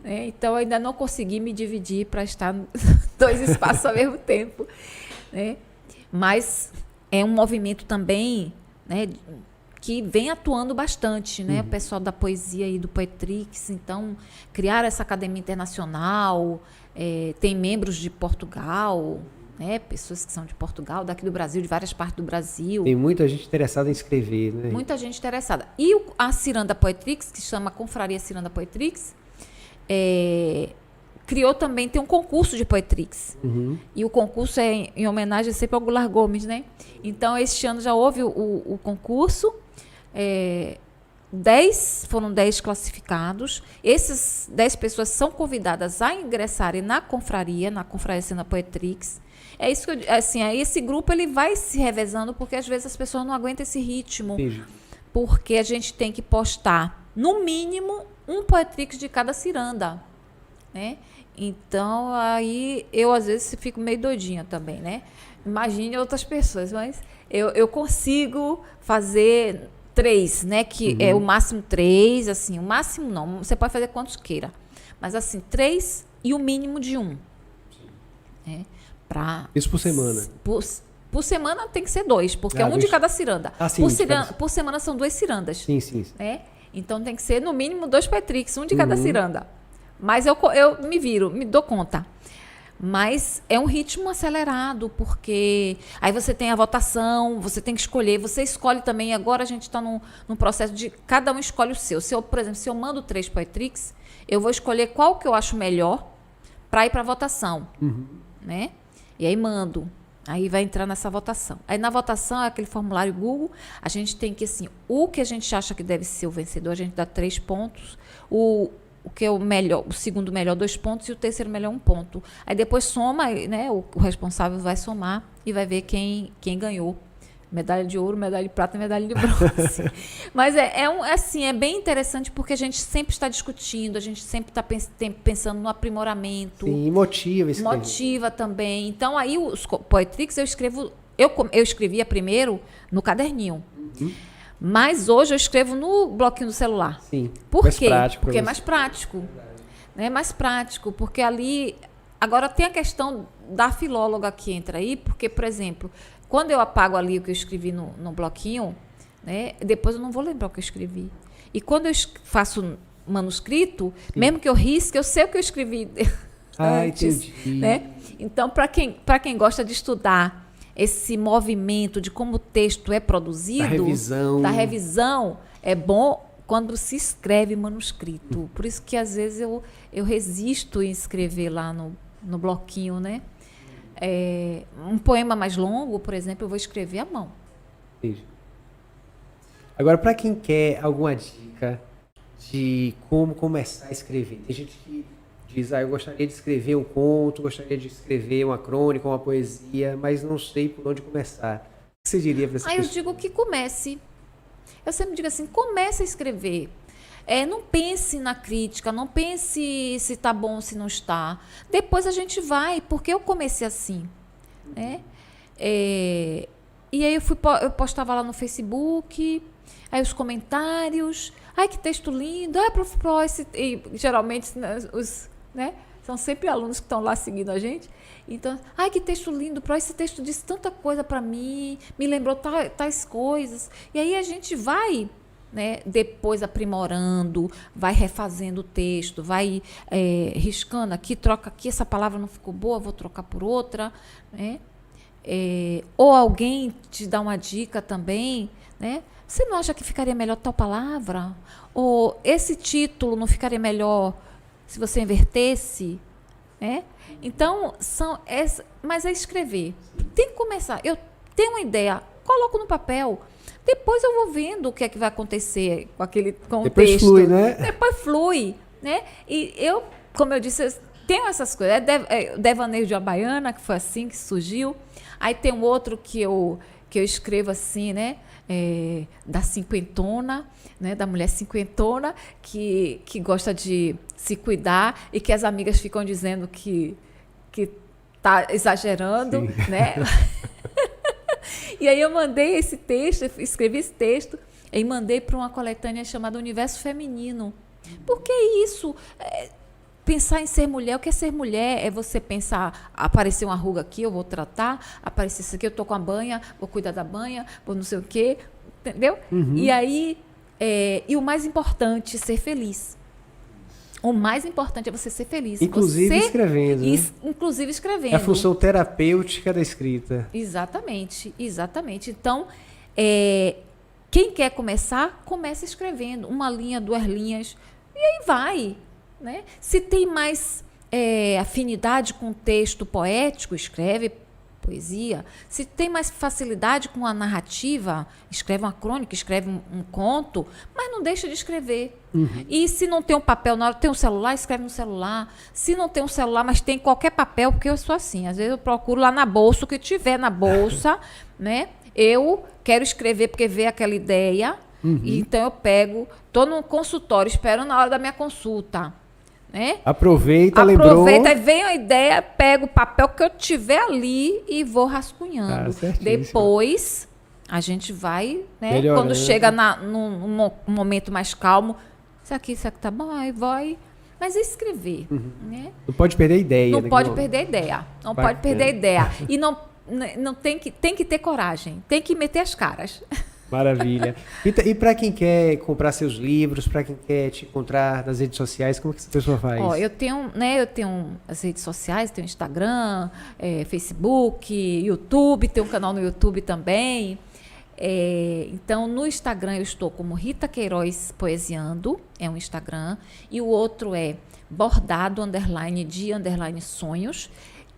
Né? Então, eu ainda não consegui me dividir para estar em 2 espaços ao mesmo tempo. Né? Mas é um movimento também, né, que vem atuando bastante, né? O pessoal da poesia e do Poetrix. Então, criar essa academia internacional, tem membros de Portugal, né? Pessoas que são de Portugal, daqui do Brasil, de várias partes do Brasil. Tem muita gente interessada em escrever, né? Muita gente interessada. E a Ciranda Poetrix, que se chama Confraria Ciranda Poetrix, criou também, tem um concurso de Poetrix. E o concurso é em homenagem sempre ao Goulart Gomes, né? Então, este ano já houve o concurso. Foram 10 classificados. Essas 10 pessoas são convidadas a ingressarem na confraria Ciranda Poetrix. É isso que assim, aí esse grupo ele vai se revezando porque às vezes as pessoas não aguentam esse ritmo. Entendi. Porque a gente tem que postar no mínimo um Poetrix de cada ciranda, né? Então aí eu às vezes fico meio doidinha também, né? Imagine outras pessoas, mas eu consigo fazer 3, né? Que é o máximo 3, assim, o máximo não, você pode fazer quantos queira. Mas assim, 3 e o mínimo de 1. Né? Isso por semana? Por semana tem que ser 2, porque é um 2. de cada ciranda. Sim, por semana são 2 cirandas. Sim. Né? Então tem que ser no mínimo 2 Poetrix, um de cada ciranda. Mas eu me viro, me dou conta. Mas é um ritmo acelerado, porque aí você tem a votação, você tem que escolher, você escolhe também, agora a gente está num processo de cada um escolhe o seu. Por exemplo, se eu mando 3 Poetrix, eu vou escolher qual que eu acho melhor para ir para a votação. Né? E aí mando. Aí vai entrar nessa votação. Aí na votação, é aquele formulário Google, a gente tem que, assim, o que a gente acha que deve ser o vencedor, a gente dá 3 pontos, o que é o melhor, o segundo melhor 2 pontos e o terceiro melhor 1 ponto. Aí depois soma, né, o responsável vai somar e vai ver quem ganhou. Medalha de ouro, medalha de prata e medalha de bronze. Mas assim, é bem interessante porque a gente sempre está discutindo, a gente sempre está pensando no aprimoramento. Sim, motiva escrever. Motiva também. Então, aí os Poetrix eu escrevia primeiro no caderninho. Mas hoje eu escrevo no bloquinho do celular. Sim. Por mais quê? Prático Porque é mais prático. É mais prático, porque ali... Agora, tem a questão da filóloga que entra aí, porque, por exemplo, quando eu apago ali o que eu escrevi no bloquinho, né, depois eu não vou lembrar o que eu escrevi. E quando eu faço manuscrito, mesmo que eu risque, eu sei o que eu escrevi antes. Entendi. Né? Então, para quem gosta de estudar esse movimento de como o texto é produzido, da revisão, é bom quando se escreve manuscrito. Por isso que, às vezes, eu resisto em escrever lá no bloquinho, né? Um poema mais longo, por exemplo, eu vou escrever à mão. Entendi. Agora, para quem quer alguma dica de como começar a escrever, tem gente que diz, eu gostaria de escrever um conto, gostaria de escrever uma crônica, uma poesia, mas não sei por onde começar. O que você diria para essa pessoa? Eu digo que comece. Eu sempre digo assim, comece a escrever. Não pense na crítica, não pense se está bom ou se não está. Depois a gente vai, porque eu comecei assim. Né? E aí eu postava lá no Facebook, aí os comentários, que texto lindo, prof. E geralmente né, são sempre alunos que estão lá seguindo a gente. Então, que texto lindo, esse texto disse tanta coisa para mim, me lembrou tais coisas. E aí a gente vai, né, depois aprimorando, vai refazendo o texto, vai riscando aqui, troca aqui, essa palavra não ficou boa, vou trocar por outra. Né? Ou alguém te dá uma dica também, né? Você não acha que ficaria melhor tal palavra? Ou esse título não ficaria melhor se você invertesse? Né? Então, mas é escrever. Tem que começar. Eu tenho uma ideia, coloco no papel. Depois eu vou vendo o que é que vai acontecer com aquele texto. Depois flui, né? Depois flui. Né? E eu, como eu disse, tenho essas coisas. Devaneio de Abaiana, que foi assim que surgiu. Aí tem um outro que eu escrevo assim, né? Da cinquentona, né? Da mulher cinquentona, que gosta de se cuidar e que as amigas ficam dizendo que tá exagerando, né? E aí eu mandei esse texto, escrevi esse texto e mandei para uma coletânea chamada Universo Feminino. Porque isso, pensar em ser mulher, o que é ser mulher? É você pensar, aparecer uma ruga aqui, eu vou tratar, aparecer isso aqui, eu tô com a banha, vou cuidar da banha, vou não sei o quê, entendeu? E aí, e o mais importante, ser feliz. O mais importante é você ser feliz. Inclusive escrevendo. Né? Inclusive escrevendo. É a função terapêutica da escrita. Exatamente, exatamente. Então, quem quer começar, comece escrevendo. 1 linha, 2 linhas, e aí vai. Né? Se tem mais afinidade com o texto poético, escreve poesia, se tem mais facilidade com a narrativa, escreve uma crônica, escreve um conto, mas não deixa de escrever. E se não tem um papel, na hora tem um celular, escreve no celular. Se não tem um celular, mas tem qualquer papel, porque eu sou assim, às vezes eu procuro lá na bolsa, o que tiver na bolsa, né? Eu quero escrever porque veio aquela ideia, e então eu pego, estou no consultório, espero na hora da minha consulta. Né? Aproveita, lembrou. Aproveita, vem a ideia, pego o papel que eu tiver ali e vou rascunhando. Depois, a gente vai, né? Melhorando. Quando chega num momento mais calmo, isso aqui tá bom, aí vai. Mas escrever, né? Não pode perder a ideia. Não pode perder a ideia. Não pode perder a ideia. E não tem que ter coragem. Tem que meter as caras. Maravilha. E para quem quer comprar seus livros, para quem quer te encontrar nas redes sociais, como que essa pessoa faz? Ó, eu tenho as redes sociais, tenho Instagram, Facebook, YouTube, tenho um canal no YouTube também. Então, no Instagram eu estou como Rita Queiroz Poesiando, é um Instagram, e o outro é bordado_de_sonhos,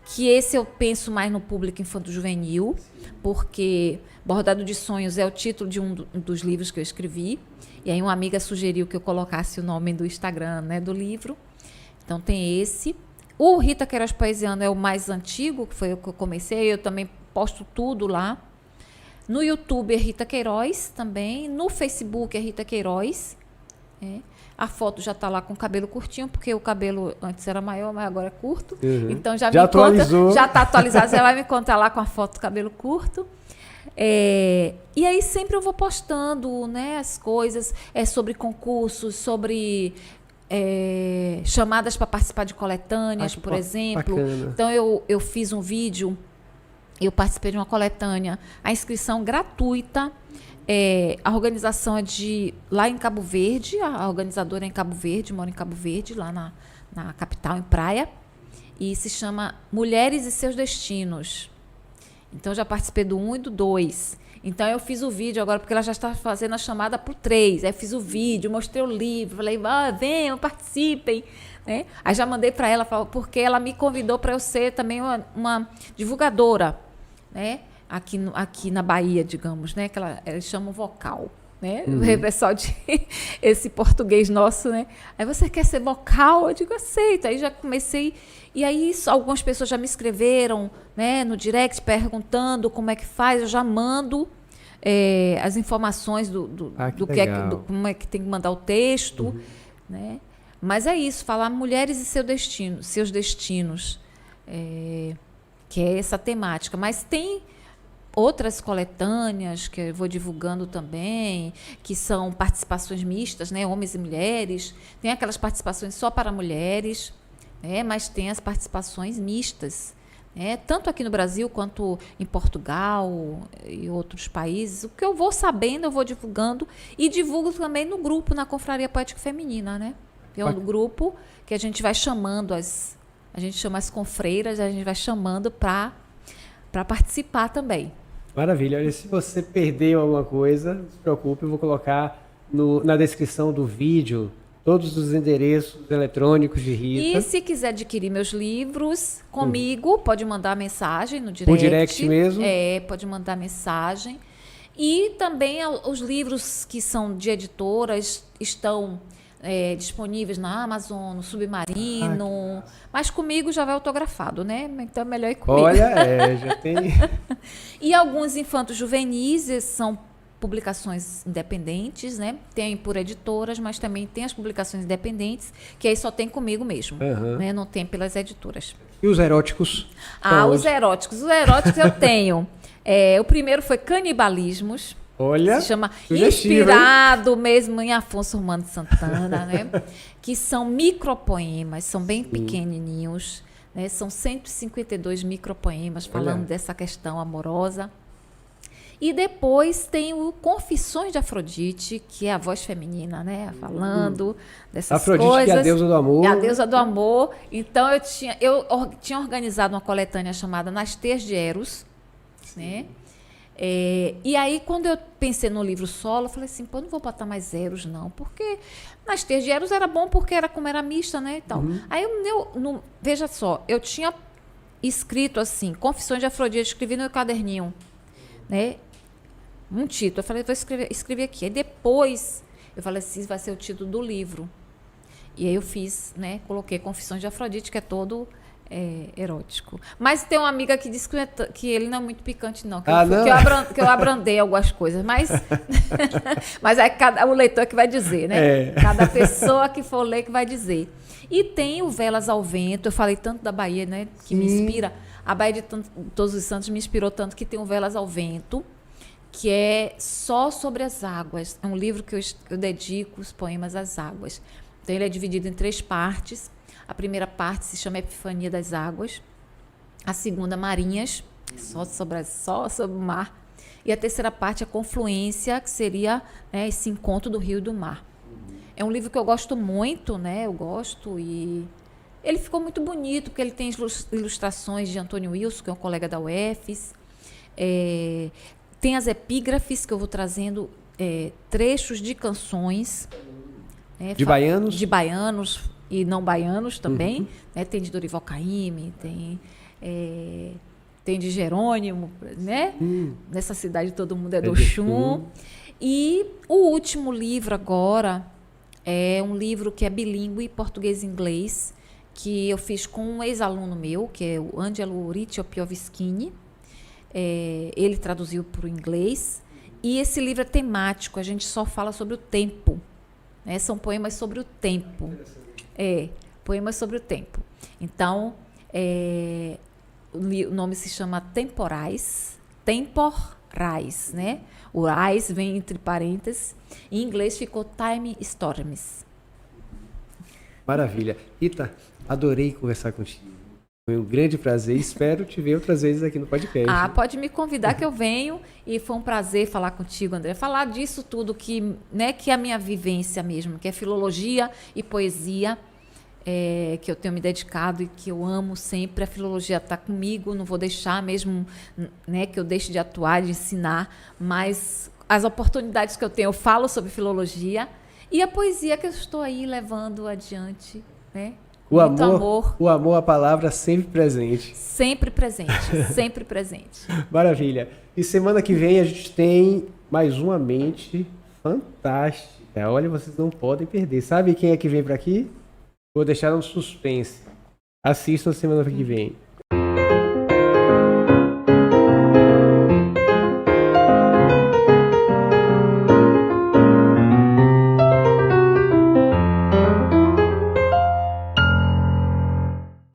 que esse eu penso mais no público infanto-juvenil, porque Bordado de Sonhos é o título de um dos livros que eu escrevi, e aí uma amiga sugeriu que eu colocasse o nome do Instagram, né, do livro. Então tem esse. O Rita Queiroz Poesiano é o mais antigo, que foi o que eu comecei, eu também posto tudo lá. No YouTube é Rita Queiroz também, no Facebook é Rita Queiroz. A foto já está lá com o cabelo curtinho, porque o cabelo antes era maior, mas agora é curto. Então já atualizou. Já está atualizado, você vai me encontrar lá com a foto do cabelo curto. E aí sempre eu vou postando, né, as coisas sobre concursos, sobre chamadas para participar de coletâneas, por exemplo. Bacana. Então eu fiz um vídeo, eu participei de uma coletânea, a inscrição gratuita. A organização é lá em Cabo Verde, a organizadora é em Cabo Verde, mora em Cabo Verde, lá na capital, em Praia, e se chama Mulheres e Seus Destinos. Então, já participei do 1 e do 2. Então, eu fiz o vídeo agora, porque ela já está fazendo a chamada para o 3. Aí, eu fiz o vídeo, mostrei o livro, falei, venham, participem. Né? Aí, já mandei para ela, porque ela me convidou para eu ser também uma divulgadora, né? Aqui na Bahia, digamos, né? Que eles chamam vocal, né? O pessoal esse português nosso, né? Aí, você quer ser vocal? Eu digo, aceito. Aí já comecei, e aí algumas pessoas já me escreveram, né, no direct perguntando como é que faz, eu já mando as informações como é que tem que mandar o texto, né? Mas é isso, falar mulheres e seus destinos, que é essa temática. Mas tem outras coletâneas que eu vou divulgando também, que são participações mistas, né, homens e mulheres. Tem aquelas participações só para mulheres, né, mas tem as participações mistas, né, tanto aqui no Brasil quanto em Portugal e outros países. O que eu vou sabendo, eu vou divulgando, e divulgo também no grupo, na Confraria Poética Feminina, né? É um grupo que a gente vai chamando, a gente chama as confreiras, a gente vai chamando para participar também. Maravilha. Olha, se você perdeu alguma coisa, não se preocupe, eu vou colocar na descrição do vídeo todos os endereços eletrônicos de Rita. E se quiser adquirir meus livros comigo, pode mandar mensagem no direct. Por direct mesmo? Pode mandar mensagem. E também os livros que são de editoras estão disponíveis na Amazon, no Submarino, mas comigo já vai autografado, né? Então é melhor ir comigo. Olha, já tem. E alguns infantos juvenis são publicações independentes, né? Tem por editoras, mas também tem as publicações independentes, que aí só tem comigo mesmo, né? Não tem pelas editoras. E os eróticos? Os eróticos. Os eróticos eu tenho. O primeiro foi Canibalismos. Olha, se chama inspirado mesmo em Afonso Romano de Santana, né? Que são micropoemas, são bem pequenininhos, né? São 152 micropoemas falando dessa questão amorosa. E depois tem o Confissões de Afrodite, que é a voz feminina, né? Falando dessas Afrodite, coisas. que é a deusa do amor. É a deusa do amor. Então eu tinha organizado uma coletânea chamada Nas Teias de Eros, né? E aí, quando eu pensei no livro solo, eu falei assim, não vou botar mais Eros, não, porque Nas Teias de Eros era bom porque como era mista, né, e tal. Aí, veja só, eu tinha escrito assim, Confissões de Afrodite, escrevi no meu caderninho, né? Um título. Eu falei, vou escrever aqui. Aí depois, eu falei assim, vai ser o título do livro. E aí eu fiz, né? Coloquei Confissões de Afrodite, que é todo erótico. Mas tem uma amiga que disse que ele não é muito picante, não. Que eu abrandei algumas coisas. Mas, mas é o leitor que vai dizer, né? Cada pessoa que for ler que vai dizer. E tem o Velas ao Vento. Eu falei tanto da Bahia, né? Que me inspira. A Bahia de Todos os Santos me inspirou tanto que tem o Velas ao Vento, que é só sobre as águas. É um livro que eu dedico os poemas às águas. Então, ele é dividido em 3 partes. A primeira parte se chama Epifania das Águas. A segunda, Marinhas, só sobre o mar. E a terceira parte, a Confluência, que seria, né, esse encontro do rio e do mar. É um livro que eu gosto muito, né? Eu gosto e... Ele ficou muito bonito, porque ele tem ilustrações de Antônio Wilson, que é um colega da UFES. Tem as epígrafes, que eu vou trazendo trechos de canções. De baianos? De baianos e não baianos também. Né? Tem de Dorival Caymmi, tem de Jerônimo, né? Nessa cidade todo mundo é do Oxum. E o último livro agora é um livro que é bilíngue, português e inglês, que eu fiz com um ex-aluno meu, que é o Angelo Riccio Piovischini. Ele traduziu para o inglês. E esse livro é temático, a gente só fala sobre o tempo. Né? São poemas sobre o tempo. Poemas sobre o tempo. Então, o nome se chama Temporais, né? O ais vem entre parênteses. Em inglês ficou Time Storms. Maravilha. Rita, adorei conversar contigo. Foi um grande prazer. Espero te ver outras vezes aqui no podcast. Pode me convidar que eu venho. E foi um prazer falar contigo, André. Falar disso tudo que é a minha vivência mesmo, que é filologia e poesia, que eu tenho me dedicado e que eu amo sempre. A filologia está comigo, não vou deixar mesmo, né, que eu deixe de atuar, de ensinar, mas as oportunidades que eu tenho, eu falo sobre filologia e a poesia que eu estou aí levando adiante, né? O amor à palavra sempre presente. Sempre presente, sempre presente. Maravilha. E semana que vem a gente tem mais uma mente fantástica. Olha, vocês não podem perder. Sabe quem é que vem para aqui? Vou deixar um suspense. Assistam semana que vem.